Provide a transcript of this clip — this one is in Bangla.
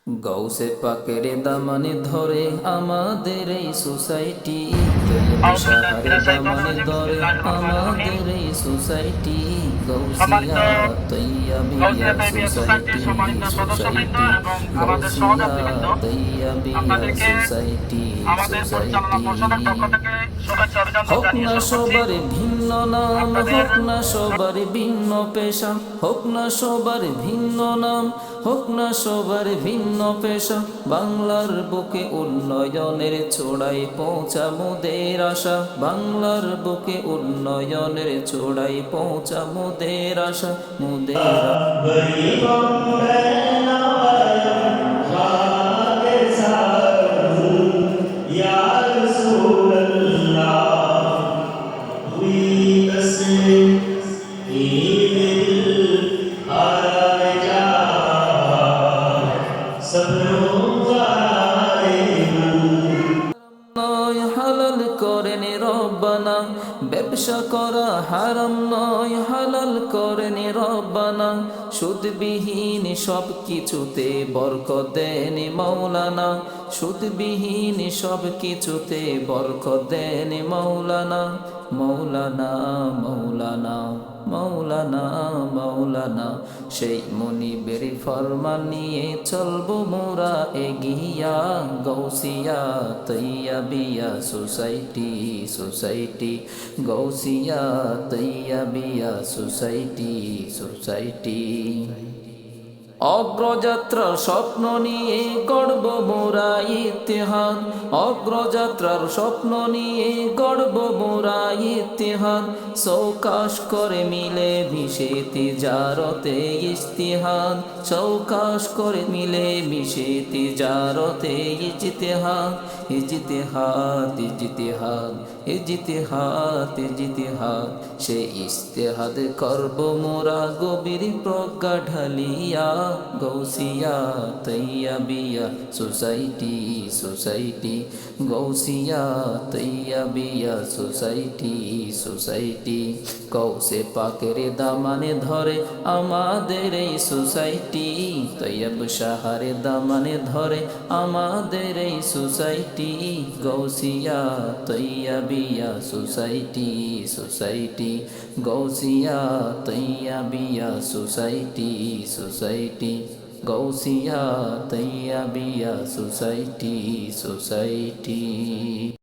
গৌসে পাকের দামানে ধরে আমাদের এই সোসাইটি, সাহারে দামানে ধরে আমাদের এই society, Gausia Tayyabia society, society Gausia Tayyabia society, society. হোক না সবার ভিন্ন নাম, হোক না সবার ভিন্ন পেশা, হোক না সবার ভিন্ন নাম, হোক না সবার ভিন্ন পেশা, বাংলার বুকে উন্নয়নের চূড়ায় পৌঁছা মোদের আশা, বাংলার বুকে উন্নয়নের চূড়ায় পৌঁছা মোদের আশা, মোদের নয় হালাল করেন রব্বানা, ব্যবসা করা হারাম নয় হালাল করেন রব্বানা, সুদবিহীন সব কিছুতে বরকত দেন মাওলানা, সুদবিহীন সব কিছুতে বরকত দেন মাওলানা, মৌলানা মৌলানা মৌলানা মৌলানা। সেই মনিবের ফরমান নিয়ে চলবো মোরা এগিয়া, Gausia Tayyabia society, society Gausia Tayyabia society, society. অগ্রযাত্রার স্বপ্ন নিয়ে গড়ব মোরা ইতিহাদ, অগ্রযাত্রার স্বপ্ন নিয়ে গড়ব মোরা ইতিহাদ, চৌকাশ করে মিলে মিশে তিজারতে ইজতিহাদ, চৌকাশ করে মিলে মিশে তিজারতে ইজতিহাদ, ইজতিহাদ ইজতিহাদ ইজতিহাদ ইজতিহাদ। সে ইজতিহাদ করব মোরা গভীর প্রজ্ঞা ঢালিয়া, Gausia Tayyabia society, society Gausia Tayyabia society, society. গৌসে পাকের দামানে ধরে আমাদের এই সোসাইটি, তৈয়ব সাহারে দামানে ধরে আমাদের এই society, Gausia Tayyabia society, society Gausia Tayyabia society, society Gausia Tayyabia society, society.